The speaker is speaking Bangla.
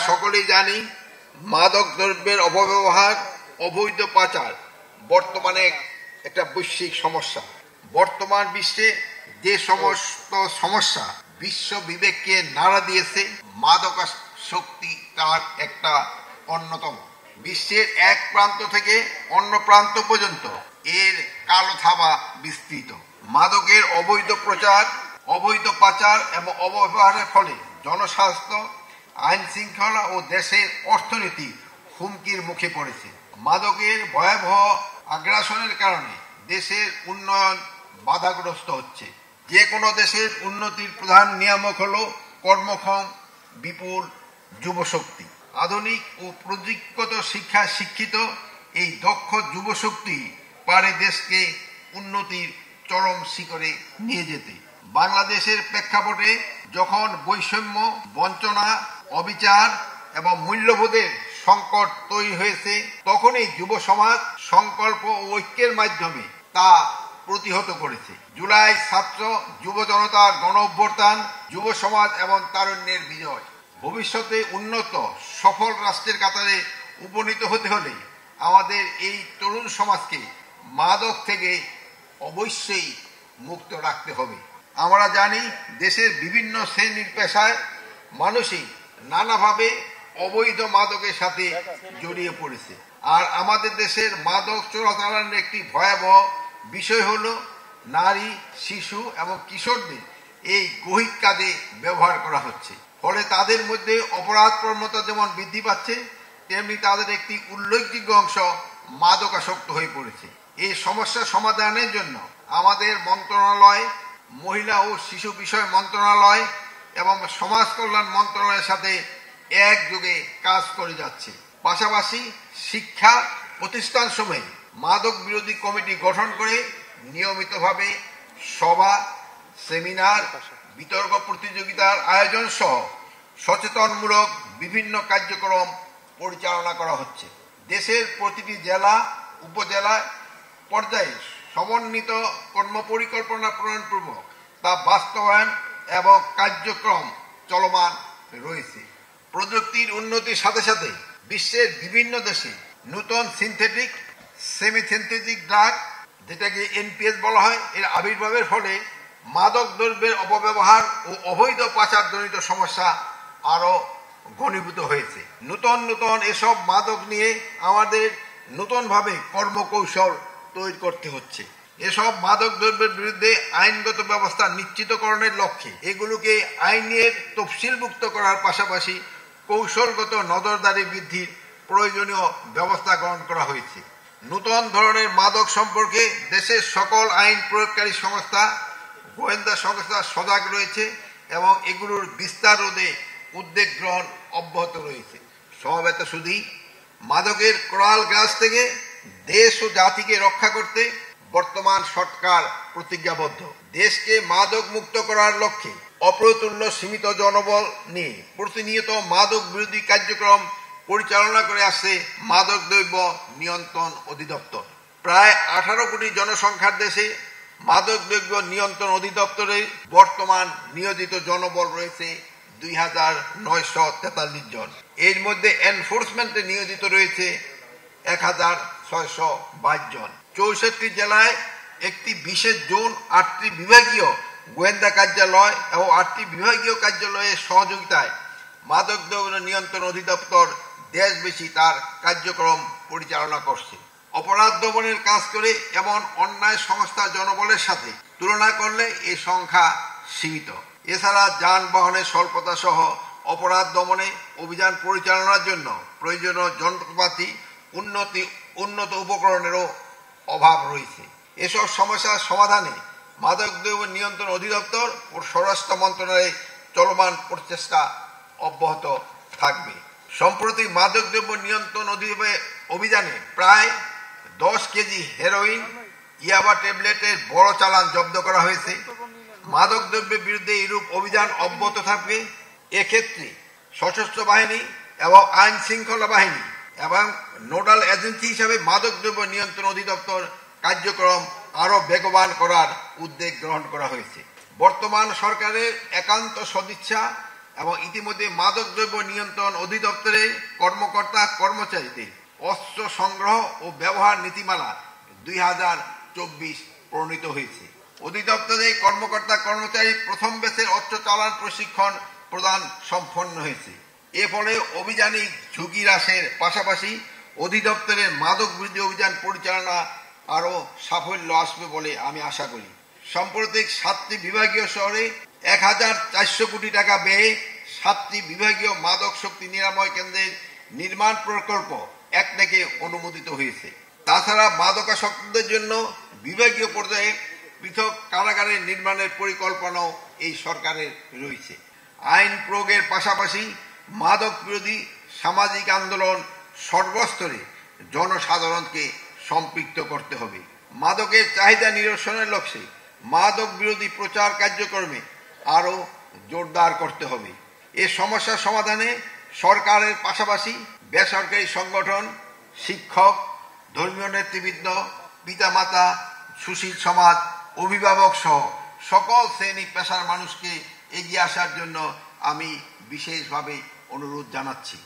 সকলেই জানি মাদক দ্রব্যের অপব্যবহার, অবৈধ পাচার বর্তমানে একটা বৈশ্বিক সমস্যা। বর্তমান বিশ্বে যে সমস্ত সমস্যা বিশ্ব বিবেককে নাড়া দিয়েছে, মাদকাসক্তি তার একটা অন্যতম। বিশ্বের এক প্রান্ত থেকে অন্য প্রান্ত পর্যন্ত এর কালো থাবা বিস্তৃত। মাদকের অবৈধ প্রচার, অবৈধ পাচার এবং অপব্যবহারের ফলে জনস্বাস্থ্য, আইন শৃঙ্খলা ও দেশের অর্থনীতি হুমকির মুখে পড়েছে। মাদকের ভয়াবহ আগ্রাসনের কারণে দেশের উন্নয়ন বাধাগ্রস্ত হচ্ছে। যে কোনো দেশের উন্নতির প্রধান নিয়ামক হলো কর্মক্ষম বিপুল যুবশক্তি। আধুনিক ও প্রযুক্তিগত শিক্ষায় শিক্ষিত এই দক্ষ যুবশক্তি পারে দেশকে উন্নতির চরম শিখরে নিয়ে যেতে। বাংলাদেশের প্রেক্ষাপটে যখন বৈষম্য, বঞ্চনা, অবিচার এবং মূল্যবোধের সংকট তৈরি হয়েছে, তখনই যুব সমাজ সংকল্প ও ঐক্যের মাধ্যমে তা প্রতিহত করেছে। জুলাই ছাত্র যুব জনতার গণ অভ্যুত্থান, যুব সমাজ এবং তারুণ্যের বিজয়। ভবিষ্যতে উন্নত সফল রাষ্ট্রের কাতারে উপনীত হতে হলে আমাদের এই তরুণ সমাজকে মাদক থেকে অবশ্যই মুক্ত রাখতে হবে। আমরা জানি দেশের বিভিন্ন শ্রেণীর পেশায় মানুষই নানাভাবে অবৈধ মাদকের সাথে জড়িয়ে পড়েছে। আর আমাদের দেশের মাদক চোরাচালানের একটি ভয়াবহ বিষয় হলো নারী, শিশু এবং কিশোরদের এই গহীন কাজে ব্যবহার করা হচ্ছে। ফলে তাদের মধ্যে অপরাধ প্রবণতা যেমন বৃদ্ধি পাচ্ছে, তেমনি তাদের একটি উল্লেখযোগ্য অংশ মাদকাসক্ত হয়ে পড়েছে। এই সমস্যা সমাধানের জন্য আমাদের মন্ত্রণালয়, মহিলা ও শিশু বিষয় মন্ত্রণালয় এবং সমাজ কল্যাণ মন্ত্রণালয়ের সাথে একযোগে কাজ করে যাচ্ছে। পাশাপাশি শিক্ষা প্রতিষ্ঠানসমূহে মাদক বিরোধী কমিটি গঠন করে নিয়মিতভাবে সভা, সেমিনার, বিতর্ক প্রতিযোগিতার আয়োজন সহ সচেতনমূলক বিভিন্ন কার্যক্রম পরিচালনা করা হচ্ছে। দেশের প্রতিটি জেলা, উপজেলা পর্যায়ে সমন্বিত কর্মপরিকল্পনা প্রণয়নপূর্বক তা বাস্তবায়ন এবং কার্যক্রম চলমান রয়েছে। প্রযুক্তির উন্নতির সাথে সাথে বিশ্বের বিভিন্ন দেশে নতুন সিনথেটিক, সেমি সিনথেটিক ড্রাগ, যেটাকে এনপিএস বলা হয়, এর আবির্ভাবের ফলে মাদক দ্রব্যের অপব্যবহার ও অবৈধ পাচারজনিত সমস্যা আরো ঘনীভূত হয়েছে। নতুন নতুন এসব মাদক নিয়ে আমাদের নতুনভাবে কর্মকৌশল তৈরি করতে হচ্ছে। এসব মাদক দ্রব্যের বিরুদ্ধে আইনগত ব্যবস্থা নিশ্চিতকরণের লক্ষ্যে এগুলোকে আইনের তফসিলভুক্ত করার পাশাপাশি কৌশলগত নজরদারি বৃদ্ধির প্রয়োজনীয় ব্যবস্থা গ্রহণ করা হয়েছে। নতুন ধরনের মাদক সম্পর্কে দেশের সকল আইন প্রয়োগকারী সংস্থা, গোয়েন্দা সংস্থা সজাগ রয়েছে এবং এগুলোর বিস্তার রোধে উদ্যোগ গ্রহণ অব্যাহত রয়েছে। সমবেত শুধুই মাদকের করাল গাছ থেকে দেশ ও জাতিকে রক্ষা করতে বর্তমান সরকার প্রতিজ্ঞাবদ্ধ। দেশকে মাদক মুক্ত করার লক্ষ্যে অপ্রতুল্য সীমিত জনবল নিয়ে প্রতিনিয়ত মাদক বিরোধী কার্যক্রম পরিচালনা করে আসছে মাদক দ্রব্য নিয়ন্ত্রণ অধিদপ্তর। প্রায় 18 কোটি জনসংখ্যার দেশে মাদক দ্রব্য নিয়ন্ত্রণ অধিদপ্তরে বর্তমান নিয়োজিত জনবল রয়েছে 2943 জন। এর মধ্যে এনফোর্সমেন্টে নিয়োজিত রয়েছে 1622 জন। 64 জেলায় একটি বিশেষ জোন, 8টি বিভাগীয় গোয়েন্দা কার্যালয় এবং 8টি বিভাগীয় কার্যালয়ের সহযোগিতায় মাদক দ্রব্য নিয়ন্ত্রণ অধিদপ্তর দেশব্যাপী তার কার্যক্রম পরিচালনা করছে। অপরাধ দমনের কাজ করে এমন অন্যায় সংস্থা জনবলের সাথে তুলনা করলে এই সংখ্যা সীমিত। এছাড়া যানবাহনের স্বল্পতা সহ অপরাধ দমনে অভিযান পরিচালনার জন্য প্রয়োজনীয় যন্ত্রপাতি, উন্নত উপকরণেরও অভাব রয়েছে। এসব সমস্যার সমাধানে মাদক দ্রব্য নিয়ন্ত্রণ অধিদপ্তর ও স্বরাষ্ট্র মন্ত্রণালয়ে চলমান প্রচেষ্টা অব্যাহত থাকবে। সম্প্রতি মাদক দ্রব্য নিয়ন্ত্রণ অভিযানে প্রায় 10 কেজি হেরোইন, ইয়াবা ট্যাবলেটের বড় চালান জব্দ করা হয়েছে। মাদক দ্রব্যের বিরুদ্ধে এরূপ অভিযান অব্যাহত থাকবে। এক্ষেত্রে সশস্ত্র বাহিনী এবং আইন শৃঙ্খলা বাহিনী এবং নোডাল এজেন্সি হিসাবে মাদক দ্রব্য নিয়ন্ত্রণ অধিদপ্তর কার্যক্রম আরো বেগবান করার উদ্যোগ গ্রহণ করা হয়েছে। বর্তমান সরকারের একান্ত সদিচ্ছা এবং ইতিমধ্যে মাদকদ্রব্য নিয়ন্ত্রণ অধিদপ্তরের কর্মকর্তা কর্মচারীদের অস্ত্র সংগ্রহ ও ব্যবহার নীতিমালা 2024 প্রণীত হয়েছে। অধিদপ্তরের কর্মকর্তা কর্মচারী প্রথম ব্যাচের অস্ত্র চালান প্রশিক্ষণ প্রদান সম্পন্ন হয়েছে। এর ফলে অভিযানিক ঝুঁকি হ্রাসের পাশাপাশি অধিদপ্তরের মাদক বিরোধী অভিযান পরিচালনা আরও সাফল্য আসবে বলে আমি আশা করি। সাম্প্রতিক 7টি বিভাগীয় শহরে 1400 কোটি টাকা ব্যয়ে 7টি বিভাগীয় মাদক শক্তি নিরাময় কেন্দ্রের নির্মাণ প্রকল্প একনেকে অনুমোদিত হয়েছে। তাছাড়া মাদকাসক্তদের জন্য বিভাগীয় পর্যায়ে পৃথক কারাগারের নির্মাণের পরিকল্পনাও এই সরকারের রয়েছে। আইন প্রয়োগের পাশাপাশি মাদক বিরোধী সামাজিক আন্দোলন সর্বস্তরে জনসাধারণকে সম্পৃক্ত করতে হবে। মাদকের চাহিদা নিরসনের লক্ষ্যে মাদক বিরোধী প্রচার কার্যক্রমে আরও জোরদার করতে হবে। এ সমস্যা সমাধানে সরকারের পাশাপাশি বেসরকারি সংগঠন, শিক্ষক, ধর্মীয় নেতৃবৃন্দ, পিতামাতা, সুশীল সমাজ, অভিভাবক সহ সকল শ্রেণী পেশার মানুষকে এগিয়ে আসার জন্য আমি বিশেষভাবে অনুরোধ জানাচ্ছি।